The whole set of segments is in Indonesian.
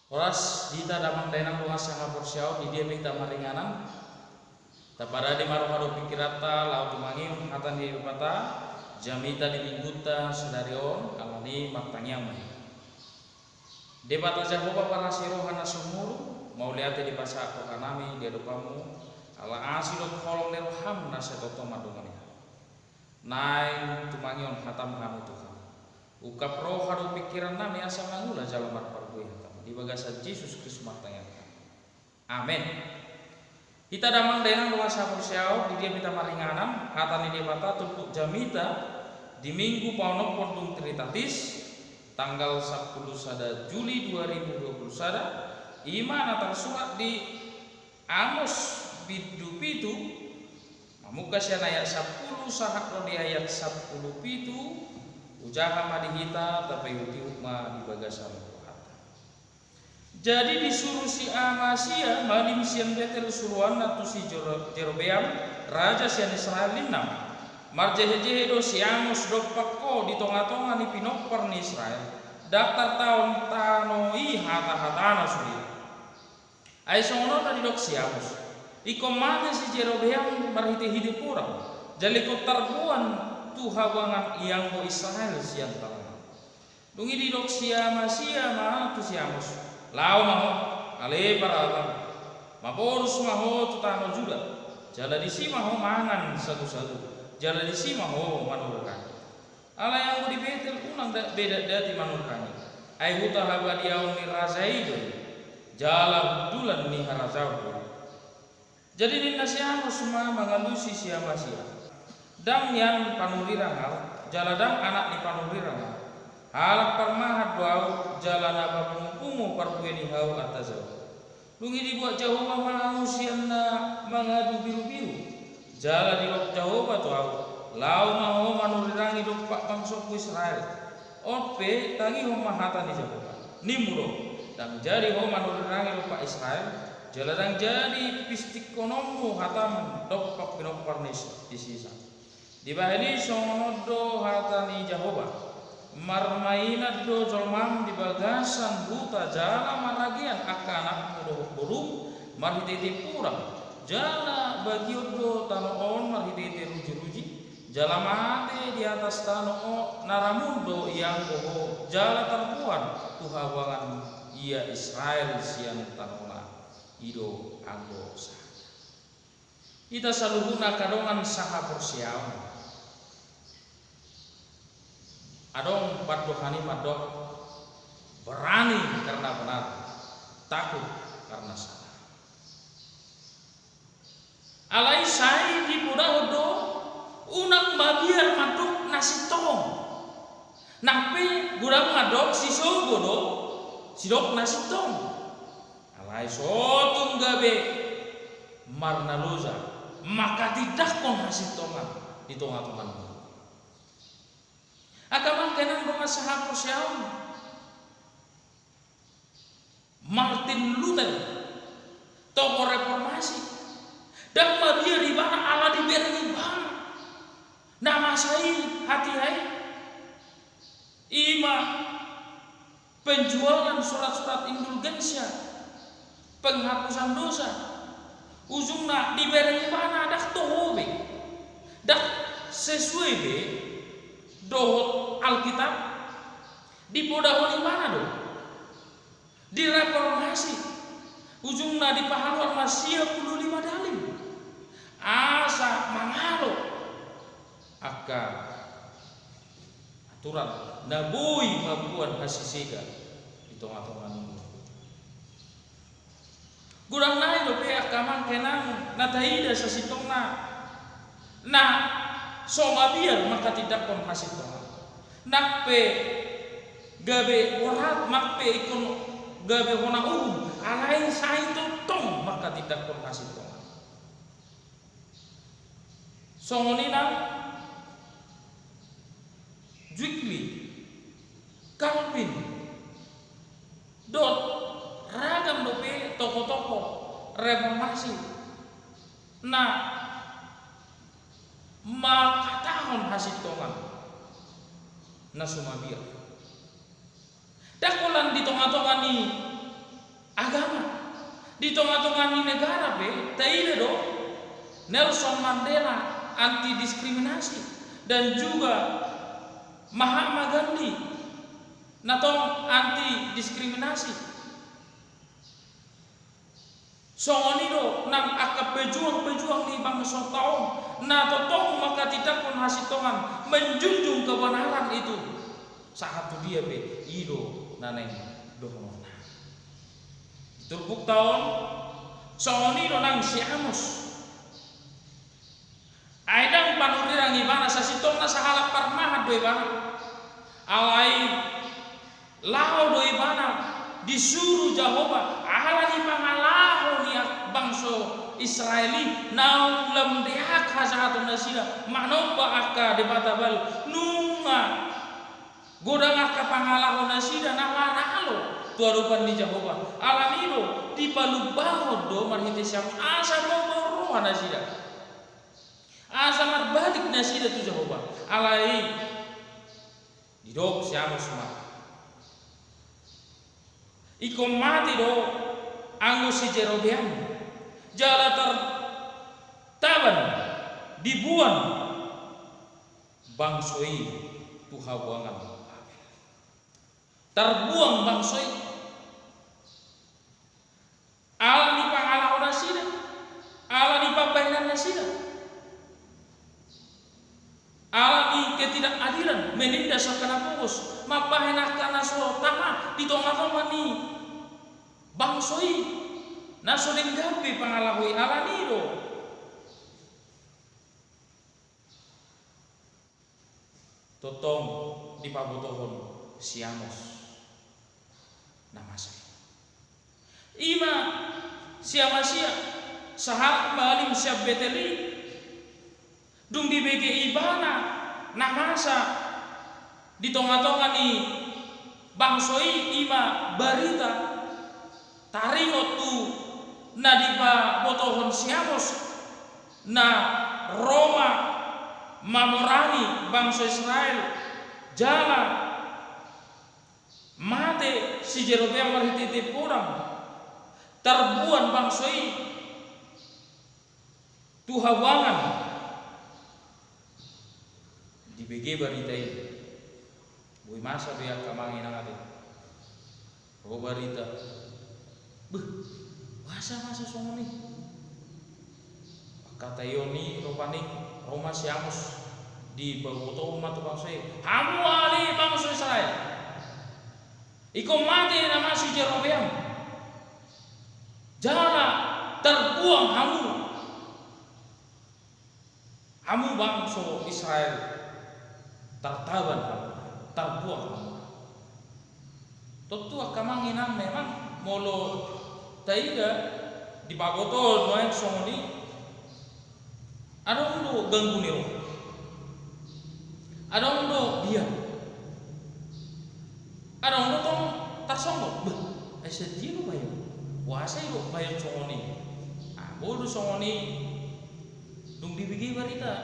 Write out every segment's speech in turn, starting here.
Oras dita damang dainang lunga saha porsiao di dia minta maringanan. Tapada di maruhado pikirata lau tumangiun hatan di upata jamita di mingguta sedarion alani martangiang mai. Debata Jehovah para sirohana sumur mau lihat di pasako kanami dia dopamu ala asidot kolong neroham na setoto madungani. Nai tumangion hatam kamu Tuhan. Ukap roh hado pikiran nami asa mangula jalan marpargui hatam di bagasan Yesus Kristus martangiang. Amin. Kita damang dainang luas sapur siau di dia minta maringanan hatan di mata tumpuk jamita di minggu paunok pontung tritatis tanggal 10 sada Juli 2020 sada iman atar surat di Amos bidu pitu mamuka sian ayat 10 sahat di ayat 10 pitu ujaha madihita tapi uti hukma di bagasan jadi disuruh si Amasia malim sian betel suruhan natu si Jerobeam raja sian Israel linam marjehe do si Amos do pakko di tonga-tonga ni pinokper ni Israel daftar tahun tanoi hata-hatana suri ai songono tadi dok si Amos ikomane si Jerobeam marhite hidup kurang jali ko tarbuan tu hawangan iyang mo Israel sian tanah dungi di dok si Amasia ma tu si Amos lau maho ale paratan maporus maho tutano juga jala di si maho mangan satu-satu jala di si maho manurkan ala yang di betel unang beda dati manurkan ai huta haba diaun ni razaido jala budulan ni harazau jadi di nasiamo semua mengalusi siapa sia dang yang panurirangal jala dang anak ni panurirangal halak parmahat bau jalan apa pengukumu parpueni hau atazau lungi dibuat Jehovah manusia na mengadu biru-biru jala di lok Jehovah tu hau lau maho manurirangi dok pak bangsaku Israel ope tangi ho mahata ni Jehovah nimuro dan jadi ho manurirangi dok pak Israel jala dang jadi pistik konomu hatam dok pak pinokparnis di sisa di bahani songodo hatani Jehovah marmainat do jolmam di bagasan buta jala maragian akanak mudo burung marhititi purang jala bagio do tanoon marhititi ruji-ruji jala mate di atas tano naramundo yang boho jala terpuan tuhawangan ia Israel sian tanona ido anggosa ita saluhuna kadongan saha porsiaon adong padohani madok berani karena benar takut karena salah alai sai di budahodo unang bagian madok nasi tong nape gurang madok si sogodo sidok nasi tong alai sotung gabe marnaluza maka tidak kon nasi tongan di tonga-tongan akamang kenang bunga saha porsiaon Martin Luther tokoh reformasi dan dia di mana Allah diberi bana nama saya hati hai ima penjualan surat-surat indulgensia penghapusan dosa ujungnya diberi bana dak tohobe dak sesuai be dohot Alkitab di podahon mana do di reformasi ujungna di pahaluan masih 25 dalil asa mangalo aka aturan nabui mabuan hasisiga di tengah-tengah nunggu gurang naik do pe akamang kenang nataida sa sitongna na somabiar maka tidak kon hasil Tuhan nakpe gabe warat makpe ikon gabe hona alain sai tong maka tidak kon hasil Tuhan songonina Zwingli Calvin dot ragam dope toko-toko reformasi nah maka tahun hasil tongan nasumabir dakolan di tonga-tonga ni agama di tengah-tengah ni negara taile do Nelson Mandela anti diskriminasi dan juga Mahatma Gandhi natong anti diskriminasi. Songonido nang aka pejuang-pejuang ni bangsa taon na totong maka tidak pun hasitongan menjunjung kebenaran itu. Satu dia ido naneng dohona. Turbuk taon songonido nang siamus. Aidang panurirang ibana sasitong na sahalap parmahat do ibana. Alai lao do ibana disuruh Jehovah ahalani pangalahu niat bangsa Israeli naung lemdeak hasahatun nasida manomba akka debatabal nunga godang akka pangalahu nasida nalaralo tuarupan di Jehovah alanilo di palubahod do marhite syam asa mo nasida asa marbalik nasida tu Jehovah alai didok syam semua ikom mati do anggo si Jerobeam jala tertaban dibuang bangsoi tuhawangan terbuang bangsoi ala ni pangalau nasida ala ni pabainan nasida ala ni ketidakadilan menindas akan pungkus mapahenakan naso tama di tengah-tengah ni bangsoi naso denggapi pangalahui ala nido totong di pabotohon siamos nama saya ima siamasia sahak malim siap beteli dung di BG ibana namasa di tengah-tengah ni bangsoi ima barita taringot tu nadipa botohon siamos na Roma mamorani bangsa Israel jala mate si Jerobeam marhitite porang terbuan bangsoi tuhawangan di BG barita ini boy masa biar kamangin ate ro barita masa songoni kata Yoni ropani Roma siamus di bawoto umat bangsa hamu ali bangsa Israel ikom mati nama si Jerobeam jala terbuang hamu bangsa Israel tertaban terbuang tentu akamanginan memang molo taiga di bagoto noek songoni ada undo ganggu niro ada undo diam ada undo tong tarsongo sedih bayo wasa iro bayo songoni bodo songoni dung dibigi barita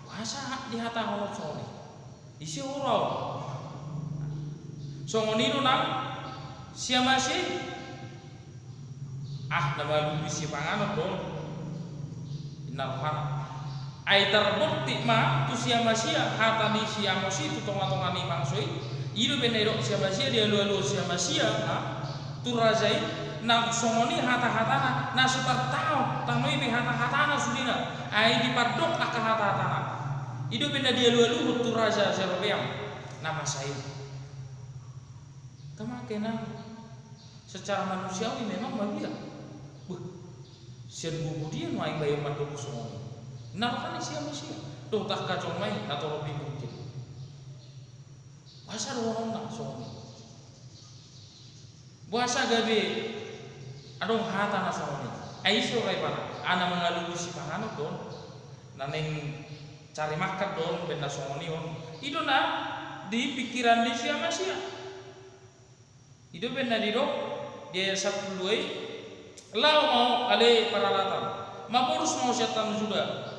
wasa di hata holot songoni isi urau songoni nang siamasi nama lu isi panganot dong inalhana ai terbukti ma tu siamasia hata di siamosi tu tonga-tonga ni mangsoi ido benero siamasia dia lu siamasia tu razai na songoni hata-hatana na sutar tao tanoi be hata-hatana sudina ai di padok aka hata-hatana ido benda dia lu tu raja Jerobeam nama saya kama kena secara manusiawi memang mabia sian bubu dia nu aing bayo mandok songoni narkan siamasia tuh tak kacau main atau lebih mungkin bahasa dorong nak songoni bahasa gabe adong hata na songoni aiso rai pana ana mengalugi si panganot don naneng cari makan don benda songoni on itu na di pikiran di siamasia itu benda di dok dia satu duai lau mau ale peralatan maburus mau setan juga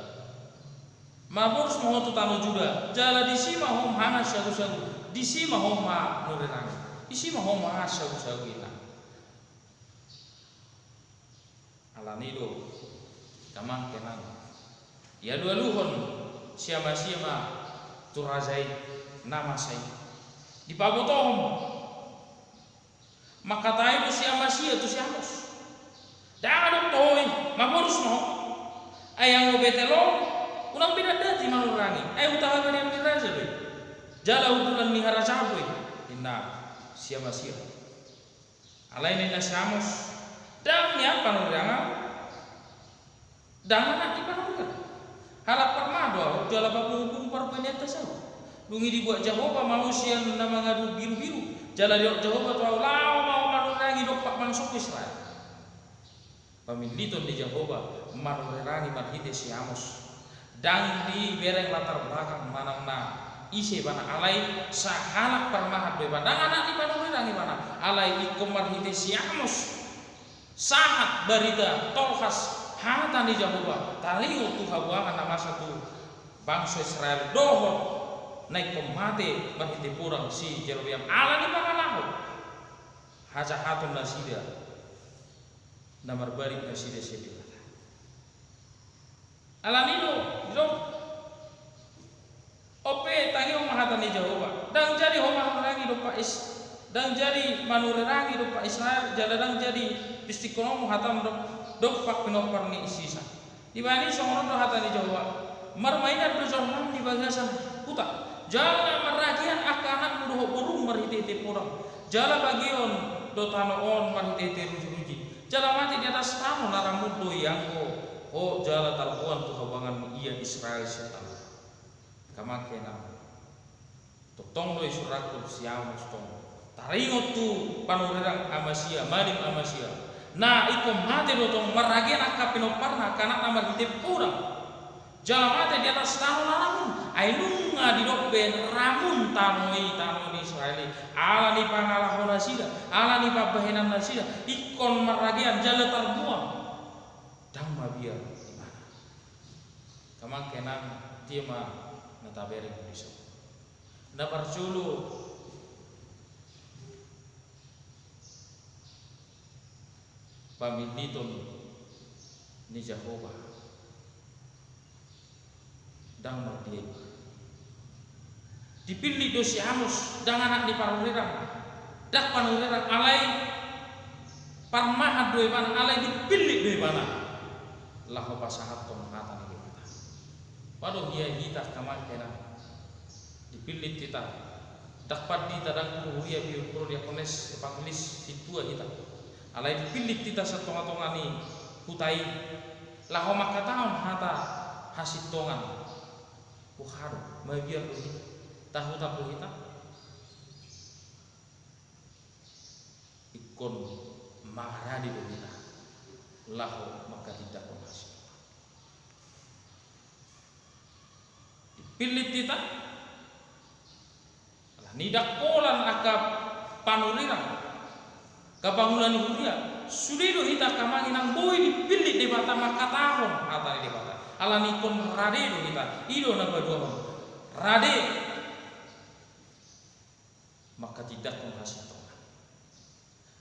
maburus mau tu tanu juga jala di sima hom hana syagu-syagu di sima hom ma nurirang di sima hom ma syagu-syagu ina alanido kamang kenang ya dua luhon siapa turazai nama saya di pabotom maka tayo siapa tu siamos dah toy maborus no ayang obetelo unang binadati manurangi ay utahagan yang diraja doy jala hutulan ni harasaboy inna siapa alain na siamos dang niya panurangan dang anak di panurangan halap permado jala babu parpenyata sa lungi dibuat Jehovah manusia na mga biru-biru jala Jehovah tu lao mau manurangi dopak mangsok Israel pamiliton di Jehovah manurangi marhite si Amos dang di bereng latar belakang manang na ise bana alai sahalak permahat be dang anak di manurangi mana alai ikom marhite si Amos sahat barita tolhas hatan di Jehovah taliu tu habuangan nama satu bangsa Israel dohot naik pemate marhite purang si Jerobeam ala di pangalahu haja hatun nasida namar balik nasida sedi ala nido ope tangi mahatan di Jehovah dan jadi homa rangi do pais dan jadi manurangi do pa Israel jaladang jadi istiqomah hatam do pak pinopar ni isisa dibani songono do hatan di Jehovah marmainan do jornam di bagasan puta jala maragian akanak mudoh burung marhite purang jala bagion do tanoon marhite ruji-ruji jala mati di atas tano naramud do yangko oh jala talpuan tu habangan iya Israel setan kamakena totong do isurakul siamos tong taringot tu panurirang Amasia marim Amasia na ikom mati do tong maragian akapinoparna kanak na marhite purang jala mati di atas tano naramud ainunga di dokben ramun tanoi Israeli ala ni pangalahon nasida ala ni pabahenan nasida ikon maragian jala terbuang dang mabia di mana kamang kenang tiema natabere biso na parculu pamiliton ni Jehovah dang mabia dipilih do si Amos dang anak di panurirang dak panurirang alai parmahat do mana alai dipilih do mana lahu pasahat tong hatan di mata pado dia hita kamakena dipilih kita dak padi tadang kuria biur pro dia kones evangelis situa kita alai dipilih kita setonga-tongani hutai lahu makataon hata hasitongan buharu mabiar kita tahu kita ikon marah di kita lahu maka tidak berhasil dipilih kita nidak polan akap panurirang kabangunan huria sudido kita kamangi nang boy dipilih di bata maka tahun atau di bata alani kon rade do kita ido na badua rade maka tidak menghasil tongan.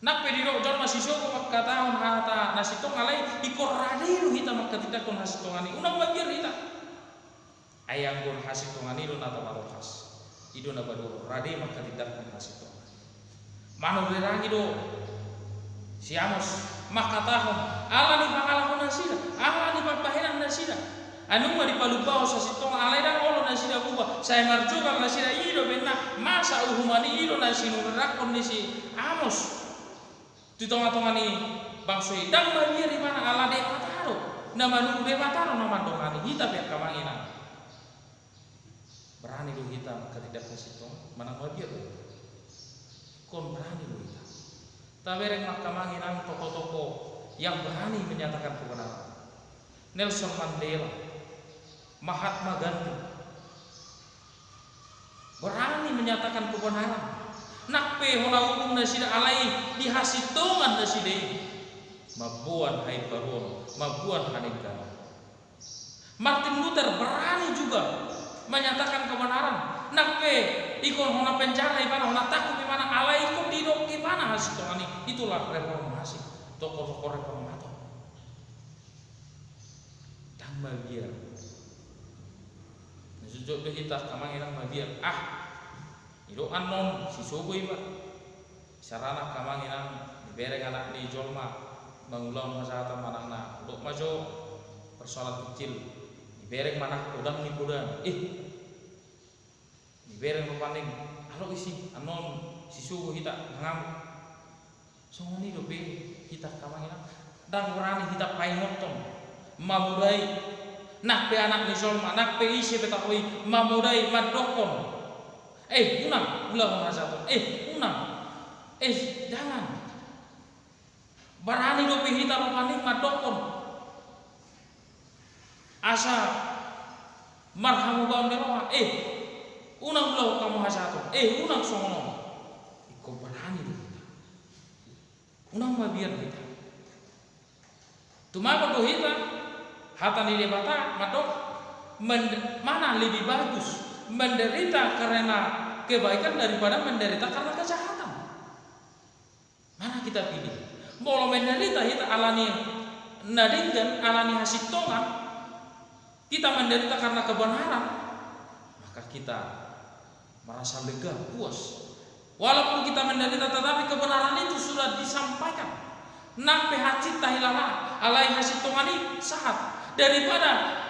Nak pediro jon masih soko maka tahun hata nasi tong alai ikor radiru kita maka tidak menghasil tongan ini. Unang bagian kita. Ayang gon hasil tongan itu nata barokas. Ido na badu rade maka tidak menghasil tongan. Manu berangi do si Amos maka tahun ala ni pangalahon nasida ala ni papahenan nasida anu mah dipalupao sa sitong alai dan olo nasida buba saya marjukan nasida ido benna masa uhumani ido nasinu rakon ni si Amos di tongah-tongah ni bangsoi dang banjir di mana ala de pataro nama nu de pataro nama dongani kita pihak kamangina berani do kita maka tidak kasih tong mana banjir kon berani do kita tabereng makamangina toko-toko yang berani menyatakan kebenaran Nelson Mandela Mahatma Gandhi berani menyatakan kebenaran nakpe hola hukum nasida alai dihasitongan nasida mabuan hai baron mabuan hanegana Martin Luther berani juga menyatakan kebenaran nakpe ikon hona penjara ipana hona takut ipana alai ikon didok ipana hasitongan itulah reformasi tokoh-tokoh reformator mabiar. Sujud do hita kamang inang mabiar. Ido anon si sogoy ba. Sarana kamang inang bereng anak ni jolma mangulaw masata manakna. Dok majo persoalan kecil. Bereng manak udang ni kudan. Bereng paning alo isi anon si sogo hita ngam. Songoni do be hita kamang inang dang berani hita paingotong. Mamudai nak pe anak ni jolma nak pe isi betakoi mamudai madokon. Unang ulah masaton. Unang. Jangan. Barani do pe hita paning madokon. Asa marhamu baun deroha. Unang ulah kamu hasaton. Unang songono. Iko barani do hita. Unang mabiar hita. Tumago do hita hata ni debata madok mana lebih bagus menderita karena kebaikan daripada menderita karena kejahatan. Mana kita pilih? Mau menderita kita alani nadingkan alani hasil tongan, kita menderita karena kebenaran, maka kita merasa lega, puas. Walaupun kita menderita tetapi kebenaran itu sudah disampaikan. Nampe hati tahilala alai hasil tongani sahat daripada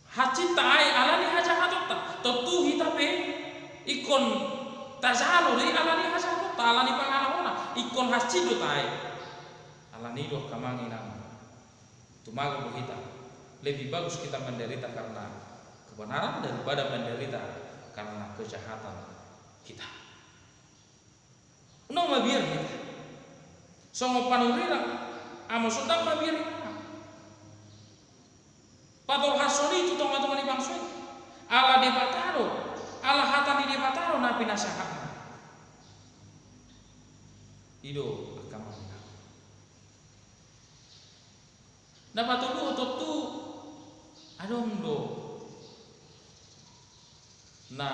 hati tai alani haja hatotta totu hitape ikon tazalo ri alani haja hatotta alani pangalona ikon hasido tai alani do kamangina tumago hita lebih bagus kita menderita karena kebenaran daripada menderita karena kejahatan kita. Unang mabiar kita songo panurira amo sundang mabiar patol hasoli itu tonga-tonga di bangsu ala debataro ala hata di debataro napi nasahat ido akamana dapat tuduh tu adong do na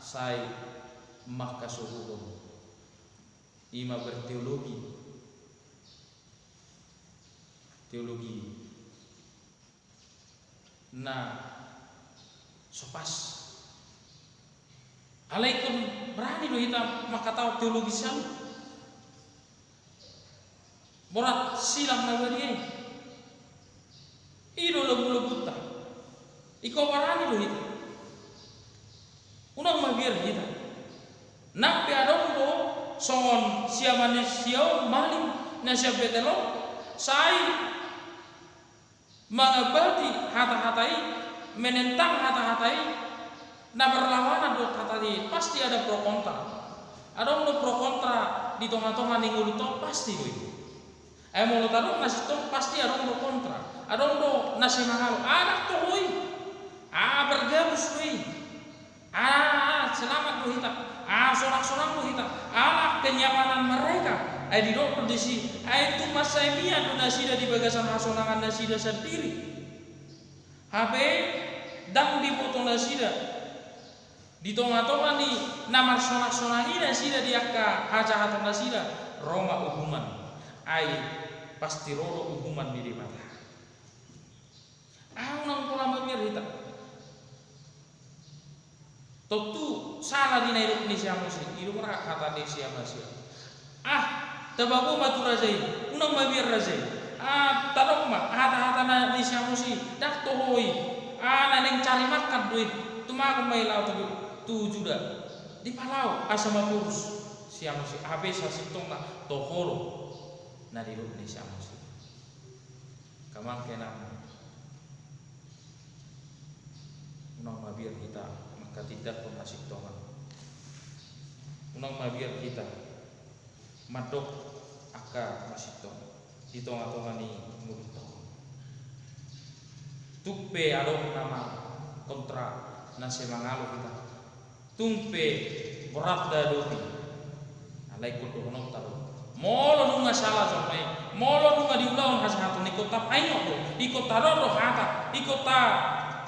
sai makasuhum ima berteologi nah sopas alaikum berani lo hitam maka tahu teologi siang borat silang nagari ido lebu-lebuta iko berani lo hitam unang mabiar hitam nak piadong lo songon siamane siau maling na siap betelo sai mengabati hata-hatai menentang hata-hatai na berlawanan do hatai pasti ada pro kontra ada pro kontra di tengah-tengah ninggul to pasti mau lo taruh nasi to pasti ada pro kontra ada do nasi mahal anak to bergabus selamat lo hita sorak-sorak lo hita kenyamanan mereka di dokter di sini itu masaimia nasida di bagasan hasonangan nasida sendiri HP dang dipotong nasida di tengah-tengah ni namar sonak-sonangi nasida di akka haja-haja nasida Roma hukuman pasti roro hukuman di mata nang pola memirita tentu salah di Indonesia muslim itu merah kata Indonesia masih tabago maturazai unang mabir razai tarok ma hata-hata na di siamusi dak tohoi naneng cari makan duit tumago may lao tu juda di palau asama kurus siamusi habis sasitong na tohoro na di lut ni siamusi kamang kena unang mabir kita maka tidak pun sasitongan unang mabir kita madok aka masito di tonga-tonga ni ngurito tupe adong nama kontra na semangalo kita tumpe berat dadoti alai ko dono taro molo nunga salah sampai molo nunga diulawan hasato ni kota paino do ikota ro hata ikota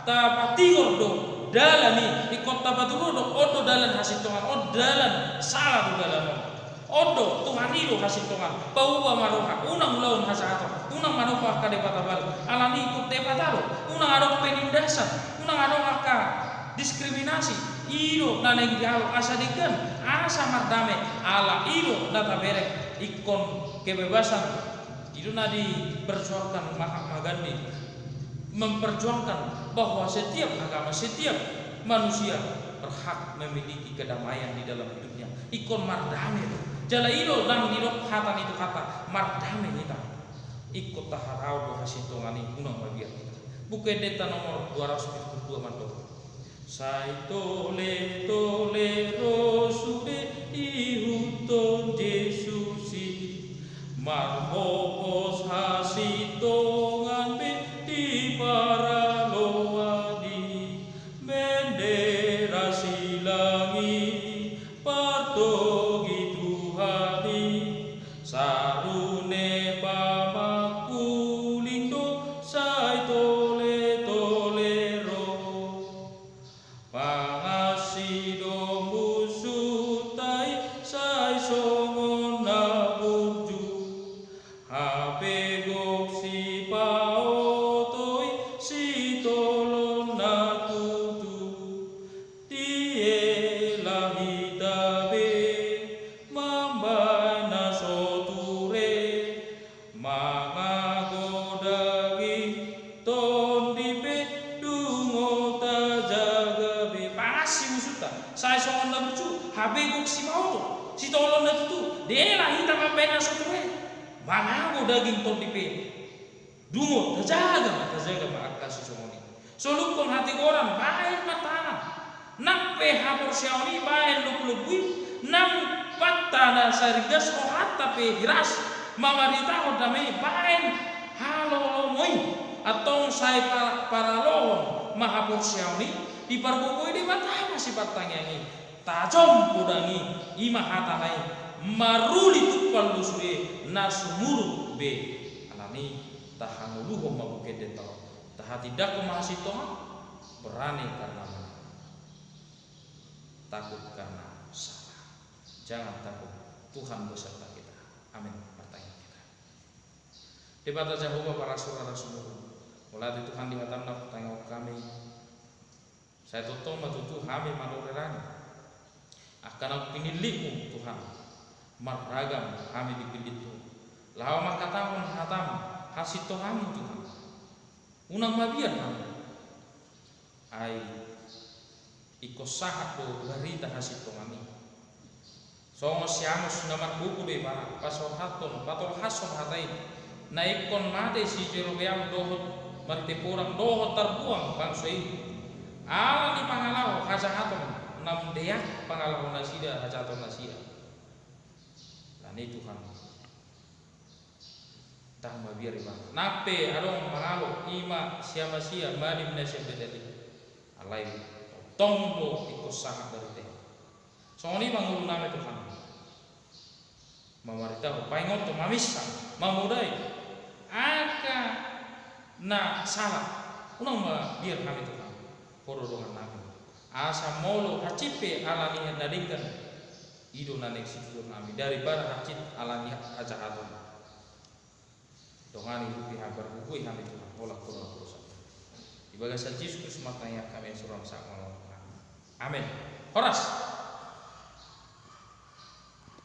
ta patigor do dalani ikota baturo do odo dalan hasitongan dalan salah do dalan Odo Tuhan ilo hasil Tuhan. Pauba maroha unang laun hasato. Unang maroha ka depatabal. Alani ikut depatalo. Unang adok penindasan. Unang adok aka diskriminasi. Ilo naneng jauh asa diken. Asa mardame ala ilo data berek ikon kebebasan. Itu nadi perjuangkan Mahatma Gandhi, memperjuangkan bahwa setiap agama, setiap manusia berhak memiliki kedamaian di dalam hidupnya. Ikon mardame jala ilo nang nirok hatan itu kata mardame kita ikut taharau hasil tongani unang bagian kita. Buku data nomor 272 manto. Sai tole tole rosude ihuton Yesusi marhopos hasitongan be di paraloadi bendera silangi partogi Tuhani sarune pamakulindo sai tole tolero pangasido musutai sai songon na burju hapegok si paotoi si tolon na tutu tie lahitabe mambai na soture mangagodagi tondipe dungota jagabe pangasi musuta sai songon na burju hapegok si paoto si tolon na tutu dia lahita mambai na soture mangago daging tondipe dungo tajaga ma si somoni solukon hati orang baen matana nape hapor siaoni baen luk-lukui nang patana sarigas o hatta pe hiras mamarita o damai baen halo moi atong sai para lohon mahapor siaoni di pargogoi di matana si patangiangi tajom podangi ima hatanai maruli tupal lusue nasumuru be alani tahanguluho mabuke dentau tahati dak mahasito berani karena takut karena salah. Jangan takut, Tuhan beserta kita. Amin. Pertanyaan kita. Di bata Jehovah para saudara semua. Mulai Tuhan di hatamna pertanyaan kami. Saya tutup matutu kami manurerani. Akan aku pinilihmu Tuhan. Maragam kami dipilih Tuhan. Lawa makatamu hatam hasito kami Tuhan. Unang mabian kami. Ai ikos sahat po barita hasito kami. Songo siamos naman buku de para pasol haton patol hason hatai. Naikon mate si Jerobeam dohot martipurang dohot terbuang bangsoi. Ala ni pangalaw hajahaton nam deyak pangalaw nasida hajaton nasida. Lani Tuhan. Tama biar bang. Nape adong mangalo ima siapa sia manim nasi bedeli. Alai tongdo ikut sangat dari teh. Songoni mangulu name Tuhan. Mamarita paingon to mamisa mamudai. Aka na salah. Unang biar kami Tuhan. Korodongan nami. Asa molo hacipe alani nadingkan. Ido nanek sikur nami daripada hacit alani ajahaton. Dongani pihak berhubung kami Tuhan olah kurang kurang. Di bagian Yesus Kristus matanya kami suram sak malam. Amin. Horas.